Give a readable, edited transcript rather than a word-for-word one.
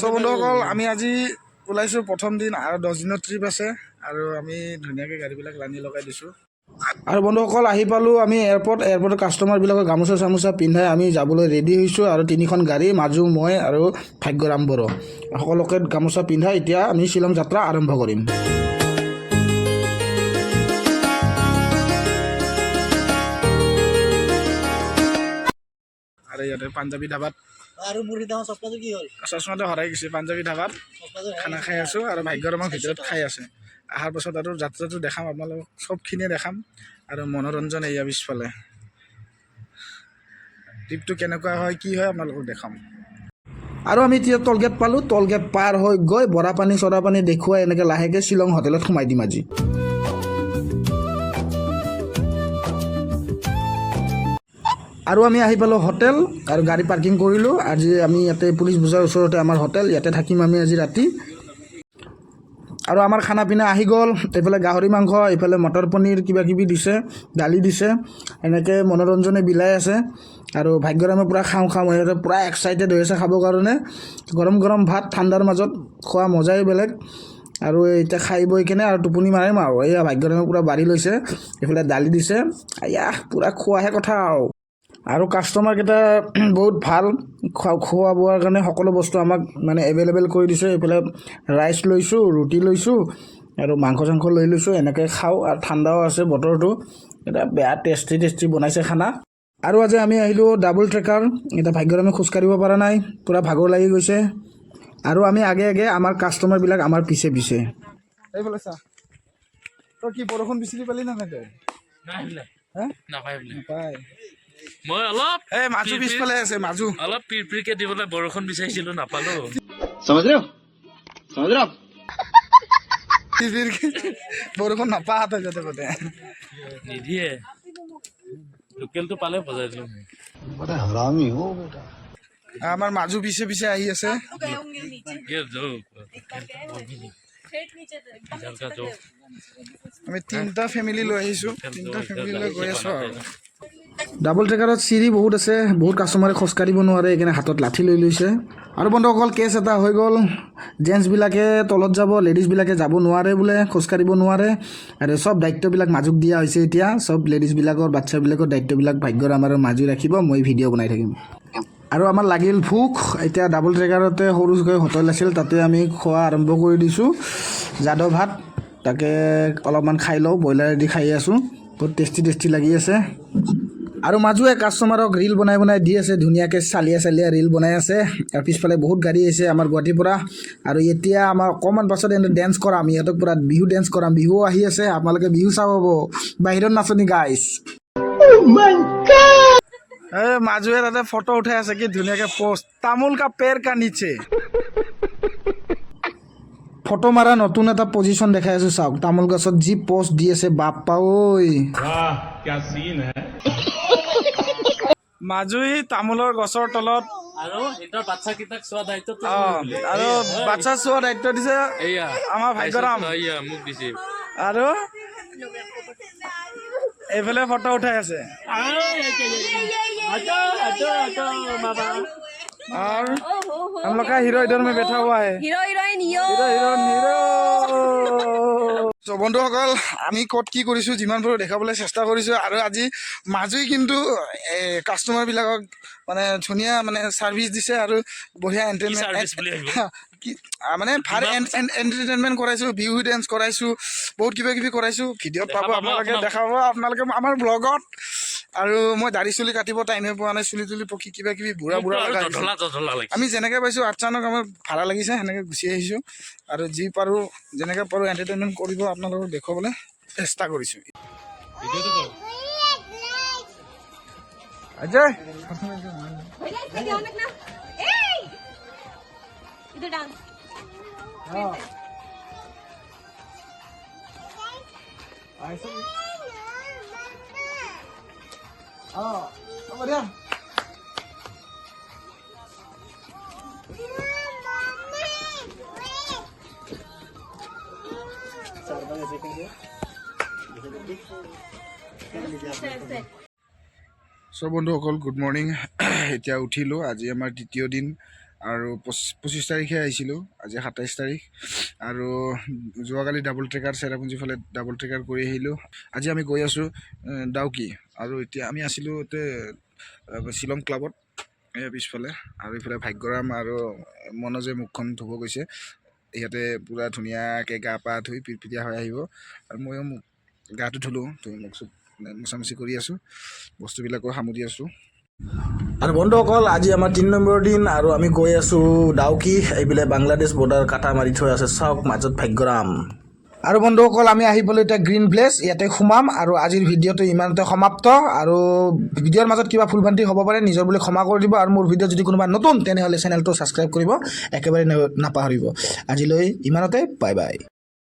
সব বন্ধুসকল আমি আজি ওলাইছোঁ প্ৰথম দিন আৰু 10 দিনৰ ট্ৰিপ আছে আৰু আমি ধুনীয়াকৈ গাড়ীবিলাক লানি লগাই দিছোঁ আৰু বন্ধুসকল আহি পালোঁ আমি এয়াৰপৰ্টৰ কাষ্টমাৰবিলাকক গামোচা চামোচা পিন্ধাই আমি যাবলৈ ৰেডি হৈছোঁ আৰু 3খন গাড়ী মাজু মই আৰু ভাগ্যৰাম বড়ো সকলোকে গামোচা পিন্ধাই এতিয়া আমি শ্বিলং যাত্ৰা আৰম্ভ কৰিম আৰু ইয়াতে পাঞ্জাবী ধাবাত আৰু মুৰি দাও চচমাটো কি হ'ল চচমাটো হৰাই গৈছে পাঞ্জাবী ধাবাত খানা খাই আছোঁ আৰু ভাগ্যৰামৰ ভিতৰত খাই আছে আহাৰ পাছত আৰু যাত্ৰাটো দেখাম আপোনালোকক চবখিনিয়ে দেখাম আৰু মনোৰঞ্জন এয়া পিছফালে ট্ৰিপটো কেনেকুৱা হয় কি হয় আপোনালোকক দেখাম আৰু আমি এতিয়া টলগেট পালোঁ টলগেট পাৰ হৈ গৈ বৰাপানী চৰাপানী দেখুৱাই এনেকৈ লাহেকৈ শ্বিলং হোটেলত সোমাই দিম আজি আৰু আমি আহি পালোঁ হোটেল আৰু গাড়ী পাৰ্কিং কৰিলোঁ আজি আমি ইয়াতে পুলিচ বজাৰ ওচৰতে আমাৰ হোটেল ইয়াতে থাকিম আমি আজি ৰাতি আৰু আমাৰ খানা পিনা আহি গ'ল এইফালে গাহৰি মাংস এইফালে মটৰ পনীৰ কিবা কিবি দিছে দালি দিছে এনেকৈ মনোৰঞ্জনে বিলাই আছে আৰু ভাগ্যৰামে পূৰা খাওঁ সিহঁতে পূৰা এক্সাইটেড হৈ আছে খাবৰ কাৰণে গৰম গৰম ভাত ঠাণ্ডাৰ মাজত খোৱা মজাই বেলেগ আৰু এতিয়া খাই বৈ কেনে আৰু টোপনি মাৰিম আৰু এয়া ভাগ্যৰামে পূৰা বাঢ়ি লৈছে এইফালে দালি দিছে আয়া পূৰা খোৱাহে কথা আৰু কাষ্টমাৰকেইটা বহুত ভাল খোৱা বোৱাৰ কাৰণে সকলো বস্তু আমাক মানে এভেইলেবল কৰি দিছে এইফালে ৰাইচ লৈছোঁ ৰুটি লৈছোঁ আৰু মাংস চাংস লৈ লৈছোঁ এনেকৈ খাওঁ আৰু ঠাণ্ডাও আছে বতৰটো এটা বেয়া টেষ্টি বনাইছে খানা আৰু আজি আমি আহিলোঁ ডাবল ট্ৰেকাৰ এতিয়া ভাগ্যৰামে খোজকাঢ়িব পৰা নাই পূৰা ভাগৰ লাগি গৈছে আৰু আমি আগে আমাৰ কাষ্টমাৰবিলাক আমাৰ পিছে এইফালে চা তই কি বৰষুণ বিচাৰি পালি না তই নাপায় মই অলপ এই মাজু পিছফালে আছে মাজু অলপ পিৰপিৰকে দিবলৈ বৰষুণ বিচাৰিছিলোঁ নাপালো বৰষুণ নাপা তই যাতে পাতে নিদিয়ে লোকেলটো পালে বজাই দিলোঁ আমাৰ মাজু পিছে আহি আছে আমি 3টা ফেমিলি লৈ আহিছোঁ 3টা ফেমিলি লৈ গৈ আছোঁ আৰু ডাবল ট্ৰেকাৰত চিৰি বহুত আছে বহুত কাষ্টমাৰে খোজকাঢ়িব নোৱাৰে সেইকাৰণে হাতত লাঠি লৈ লৈছে আৰু বন্ধুসকল কেছ এটা হৈ গ'ল জেণ্টছবিলাকে তলত যাব লেডিজবিলাকে যাব নোৱাৰে বোলে খোজকাঢ়িব নোৱাৰে আৰু চব দায়িত্ববিলাক মাজুক দিয়া হৈছে এতিয়া চব লেডিজবিলাকৰ বাচ্ছাবিলাকৰ দায়িত্ববিলাক ভাগ্যৰাম আৰু মাজু ৰাখিব মই ভিডিঅ' বনাই থাকিম আৰু আমাৰ লাগিল ভোক এতিয়া ডাবল ট্ৰেকাৰতে সৰুকৈ হোটেল আছিল তাতে আমি খোৱা আৰম্ভ কৰি দিছোঁ যাদৱ ভাত তাকে অলপমান খাই লওঁ ব্ৰইলাৰ দি খাই আছোঁ বহুত টেষ্টি লাগি আছে আৰু মাজুৱে কাষ্টমাৰক ৰিল বনাই দি আছে ধুনীয়াকৈ চালিয়া ৰিল বনাই আছে আৰু পিছফালে বহুত গাড়ী আহিছে আমাৰ গুৱাহাটীৰ পৰা আৰু এতিয়া আমাৰ অকণমান পাছত এনেকৈ ডেন্স কৰাম ইহঁতক পূৰা বিহু ডেন্স কৰাম বিহু আহি আছে আপোনালোকে বিহু চাব বাহিৰত নাচনি গাইছ মাজুৱে তাতে ফটো উঠাই আছে কি ধুনীয়াকৈ পোষ্ট তামোল কা পেৰ কা নিচে ফটো মাৰা নতুন এটা পজিশ্যন দেখাই আছোঁ চাওক তামোল গছত যি পোষ্ট দি আছে বাপ্পা ঐ মাজুই তামোলৰ গছৰ তলত আৰু এটা বাচ্চাকেইটাক চোৱা দায়িত্ব আৰু বাচ্চা চোৱা দায়িত্ব দিছে আমাৰ ভাগ্যৰাম মোক দিছে আৰু এইফালে ফটো উঠাই আছে और हम लोग का हीरो इधर में बैठा हुआ है हीरो বন্ধুসকল আমি ক'ত কি কৰিছোঁ যিমান পাৰোঁ দেখাবলৈ চেষ্টা কৰিছোঁ আৰু আজি মাজুই কিন্তু কাষ্টমাৰবিলাকক মানে ধুনীয়া মানে ছাৰ্ভিচ দিছে আৰু বঢ়িয়া মানে ভাল এণ্টাৰটেইনমেণ্ট কৰাইছোঁ বিহু ডেন্স কৰাইছোঁ বহুত কিবা কৰাইছোঁ ভিডিঅ'ত পাব আপোনালোকে দেখাব আপোনালোকে আমাৰ ব্লগত আৰু মই দাড়ি চুলি কাটিব টাইমে পোৱা নাই চুলি তুলি পকি কিবা বুঢ়া আমি যেনেকৈ পাইছোঁ আচানক আমাৰ ভাড়া লাগিছে সেনেকৈ গুচি আহিছোঁ আৰু যি পাৰোঁ যেনেকৈ পাৰোঁ এণ্টাৰটেইনমেণ্ট কৰিব আপোনালোকক দেখুৱাবলৈ চেষ্টা কৰিছোঁ অজয় बढ़िया সব বন্ধুসকল গুড মৰ্ণিং এতিয়া উঠিলোঁ আজি আমাৰ দ্বিতীয় দিন আৰু 25 তাৰিখে আহিছিলোঁ, আজি 27 তাৰিখ। আৰু যোৱাকালি ডাবল ট্ৰেকাৰ চেৰাপুঞ্জী ফালে ডাবল ট্ৰেকাৰ কৰি আহিলোঁ। আজি আমি গৈ আছোঁ ডাউকি। আৰু এতিয়া আমি আছিলোঁ শ্বিলং ক্লাবত পিছফালে, আৰু এইফালে ভাগ্যৰাম আৰু মনোজে মুখখন ধুব গৈছে। ইয়াতে পূৰা ধুনীয়াকৈ গা পা ধুই পিৰপিৰিয়া হৈ আহিব। আৰু ময়ো গাটো ধুলোঁ, ধুই মুখ চুখ মোচামুচি কৰি আছোঁ, বস্তুবিলাকো সামৰি আছোঁ। আৰু বন্ধুসকল, আজি আমাৰ 3 নম্বৰৰ দিন আৰু আমি গৈ আছোঁ ডাউকি। এইবিলাক বাংলাদেশ বৰ্ডাৰ কাটা মাৰি থৈ আছে, চাওক মাজত ভাগ্যৰাম। আৰু বন্ধুসকল, আমি আহি পালোঁ এতিয়া গ্ৰীণ ভিলেজ, ইয়াতে সোমাম। আৰু আজিৰ ভিডিঅ'টো ইমানতে সমাপ্ত। আৰু ভিডিঅ'ৰ মাজত কিবা ভুলভ্ৰান্তি হ'ব পাৰে, নিজৰ বুলি ক্ষমা কৰি দিব। আৰু মোৰ ভিডিঅ' যদি কোনোবা নতুন তেনেহ'লে চেনেলটো ছাবস্ক্ৰাইব কৰিব একেবাৰে নাপাহৰিব। আজিলৈ ইমানতে, বাই বাই।